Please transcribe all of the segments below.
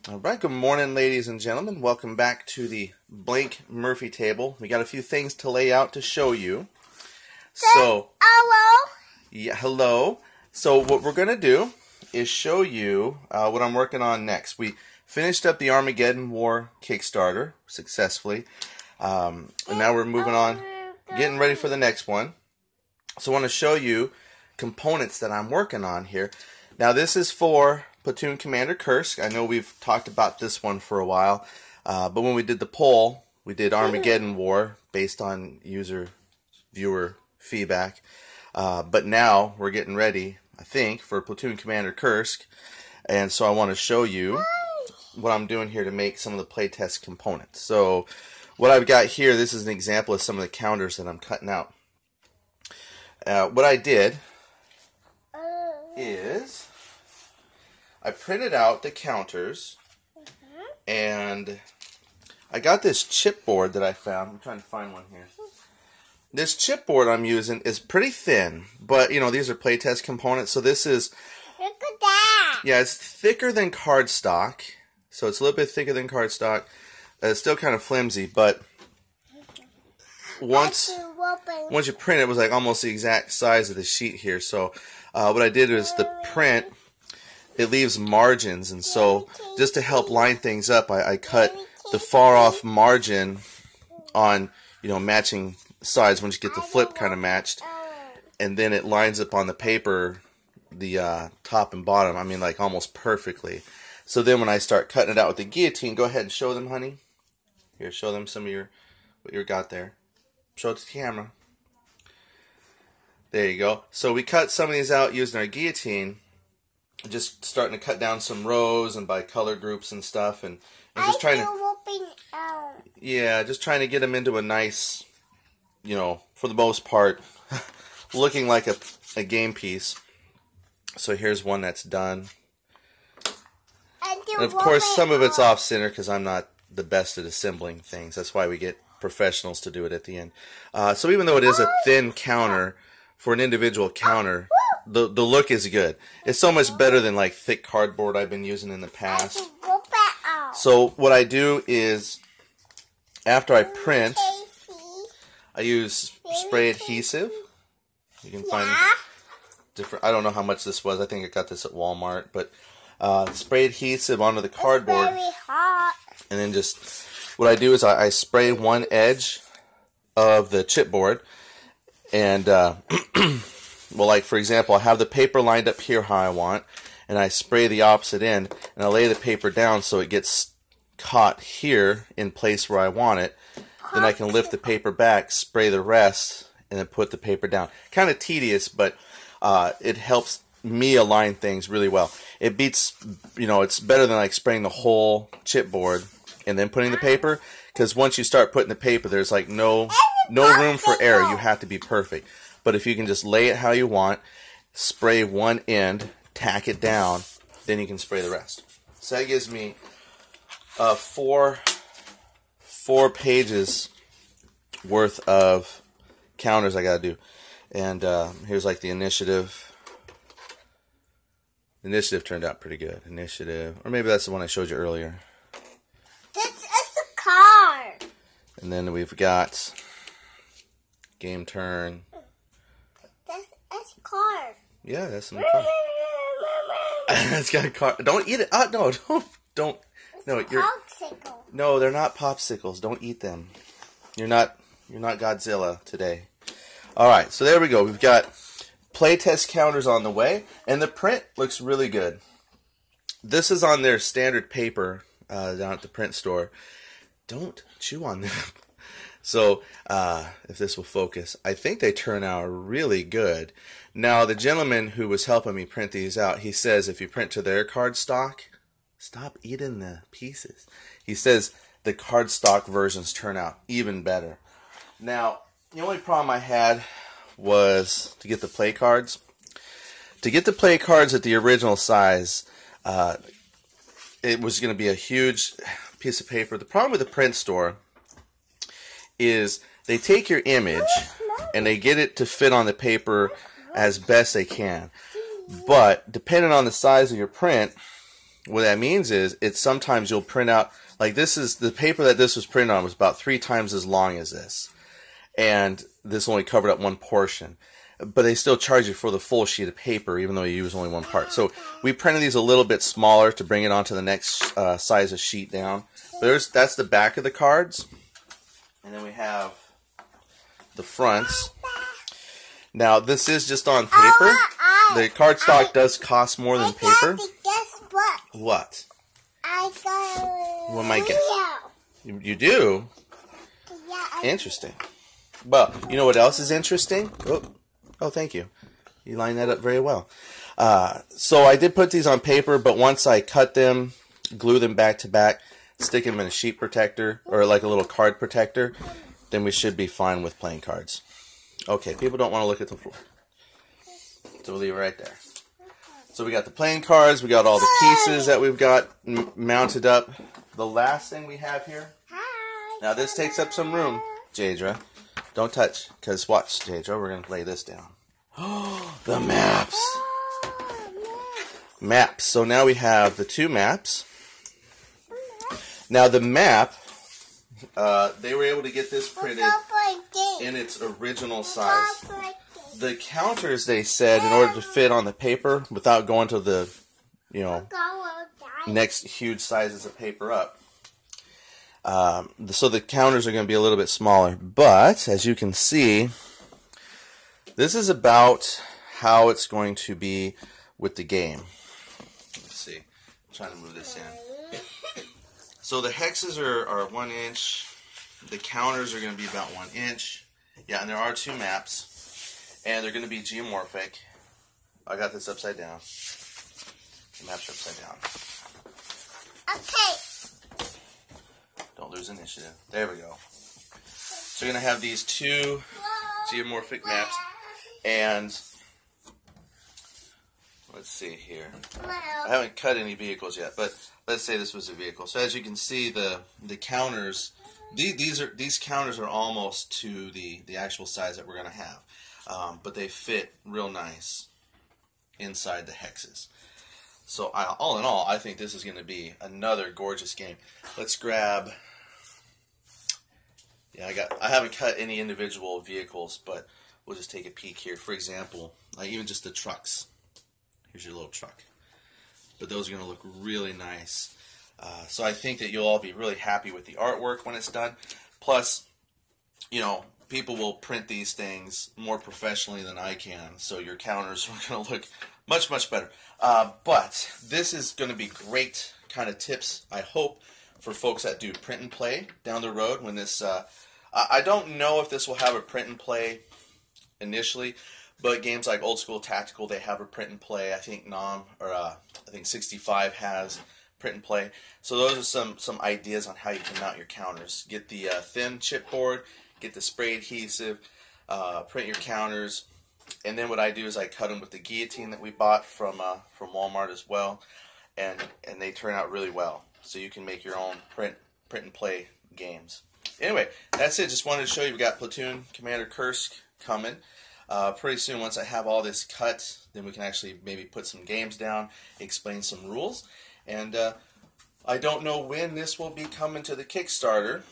All right, good morning, ladies and gentlemen. Welcome back to the blank Murphy table. We got a few things to lay out to show you. So, hello. Yeah, hello. So what we're going to do is show you what I'm working on next. We finished up the Armageddon War Kickstarter successfully. And now we're moving on, getting ready for the next one. So I want to show you components that I'm working on here. Now this is for Platoon Commander Kursk. I know we've talked about this one for a while, but when we did the poll, we did Armageddon War based on viewer feedback. But now we're getting ready, I think, for Platoon Commander Kursk, and so I want to show you what I'm doing here to make some of the playtest components. So what I've got here, this is an example of some of the counters that I'm cutting out. What I did is I printed out the counters, and I got this chipboard that I found. I'm trying to find one here. This chipboard I'm using is pretty thin, but you know, these are playtest components, so this is, Look at that. yeah, it's thicker than cardstock, so it's a little bit thicker than cardstock. It's still kind of flimsy, but once you print it, it was like almost the exact size of the sheet here. So what I did is the print, it leaves margins, and so just to help line things up, I cut the far off margin on, you know, matching sides once you get the flip kind of matched, and then it lines up on the paper, the top and bottom, I mean, like almost perfectly. So then when I start cutting it out with the guillotine, go ahead and show them, honey. Here, show them some of what you got there. Show it to the camera. There you go. So we cut some of these out using our guillotine, just starting to cut down some rows and by color groups and stuff, and just trying just trying to get them into a nice, you know, for the most part, looking like a game piece. So here's one that's done. And of course, some of it's off center because I'm not the best at assembling things. That's why we get professionals to do it at the end. So even though it is a thin counter, for an individual counter, the look is good. It's so much better than like thick cardboard I've been using in the past. So what I do is, after I print, I use spray adhesive. You can find different, I don't know how much this was. I think I got this at Walmart, but spray adhesive onto the cardboard. It's very hot. And then just, what I do is I spray one edge of the chipboard, and well, like for example, I have the paper lined up here how I want, and I spray the opposite end, and I lay the paper down so it gets caught here in place where I want it. Then I can lift the paper back, spray the rest, and then put the paper down. Kind of tedious, but it helps me align things really well. It beats, you know, it's better than like spraying the whole chipboard and then putting the paper, because once you start putting the paper, there's like no room for error. You have to be perfect. But if you can just lay it how you want, spray one end, tack it down, then you can spray the rest. So that gives me four pages worth of counters I gotta do. And here's like the initiative. The initiative turned out pretty good. Initiative, or maybe that's the one I showed you earlier. This is a card. And then we've got game turn. That's a card. Yeah, that's some card. It's got a card. Don't eat it. No, don't. No, it's you're. popsicle. No, they're not popsicles. Don't eat them. You're not Godzilla today. All right, so there we go. We've got playtest counters on the way, and the print looks really good. This is on their standard paper down at the print store. Don't chew on them. So, if this will focus, I think they turn out really good. Now, the gentleman who was helping me print these out, he says if you print to their cardstock, stop eating the pieces. He says the cardstock versions turn out even better. Now, the only problem I had was to get the play cards. To get the play cards at the original size, it was going to be a huge piece of paper. The problem with the print store is they take your image and they get it to fit on the paper as best they can. But depending on the size of your print, what that means is it's sometimes you'll print out, like this is, the paper that this was printed on was about 3 times as long as this. And this only covered up one portion. But they still charge you for the full sheet of paper, even though you use only one part. So we printed these a little bit smaller to bring it onto the next size of sheet down. But that's the back of the cards. And then we have the fronts. Now, this is just on paper. The cardstock does cost more than paper. Guess what? What? I got. What am I guessing? You do? Yeah. Interesting. Well, you know what else is interesting? Oh, thank you. You lined that up very well. So I did put these on paper, but once I cut them, glue them back to back, stick them in a sheet protector or like a little card protector, then we should be fine with playing cards. Okay, people don't want to look at the floor. So we'll leave it right there. So we got the playing cards, we got all the pieces that we've got mounted up. The last thing we have here, now this takes up some room, Jadra. Don't touch, because watch, Jadra, we're going to lay this down. Oh, the maps. Maps. So now we have the 2 maps. Now the map, they were able to get this printed in its original size. The counters, they said, in order to fit on the paper without going to the, next huge sizes of paper up. So the counters are going to be a little bit smaller. But, as you can see, this is about how it's going to be with the game. Let's see. I'm trying to move this in. So the hexes are 1 inch. The counters are going to be about 1 inch. Yeah, and there are 2 maps. And they're going to be geomorphic. I got this upside down. The maps are upside down. Okay. Don't lose initiative. There we go. So you're going to have these 2 geomorphic maps. And let's see here. I haven't cut any vehicles yet, but let's say this was a vehicle. So as you can see, the counters, these counters are almost to the actual size that we're going to have. But they fit real nice inside the hexes. So all in all, I think this is going to be another gorgeous game. Let's grab. Yeah, I haven't cut any individual vehicles, but we'll just take a peek here. For example, like even just the trucks. Here's your little truck. But those are going to look really nice. So I think that you'll all be really happy with the artwork when it's done. Plus, people will print these things more professionally than I can, so your counters are going to look much, much better. But this is going to be great kind of tips, I hope, for folks that do print and play down the road. When this, I don't know if this will have a print and play initially, but games like Old School Tactical, they have a print and play. I think I think 65 has print and play. So those are some ideas on how you can mount your counters. Get the thin chipboard. Get the spray adhesive, print your counters, and then what I do is I cut them with the guillotine that we bought from Walmart as well, and they turn out really well. So you can make your own print and play games. Anyway, that's it. Just wanted to show you we got Platoon Commander Kursk coming pretty soon. Once I have all this cut, then we can actually maybe put some games down, explain some rules, and I don't know when this will be coming to the Kickstarter.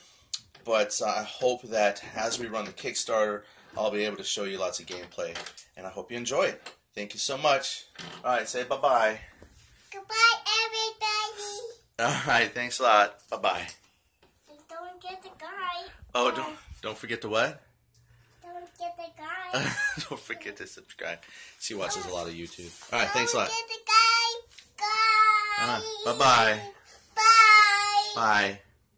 But I hope that as we run the Kickstarter, I'll be able to show you lots of gameplay. And I hope you enjoy it. Thank you so much. All right, say bye-bye. Goodbye, everybody. All right, thanks a lot. Bye-bye. Don't forget the guy. Oh, don't forget to what? Don't forget the guy. Don't forget to subscribe. She watches a lot of YouTube. All right, thanks a lot. Don't forget the guy. Bye-bye. Bye. Bye.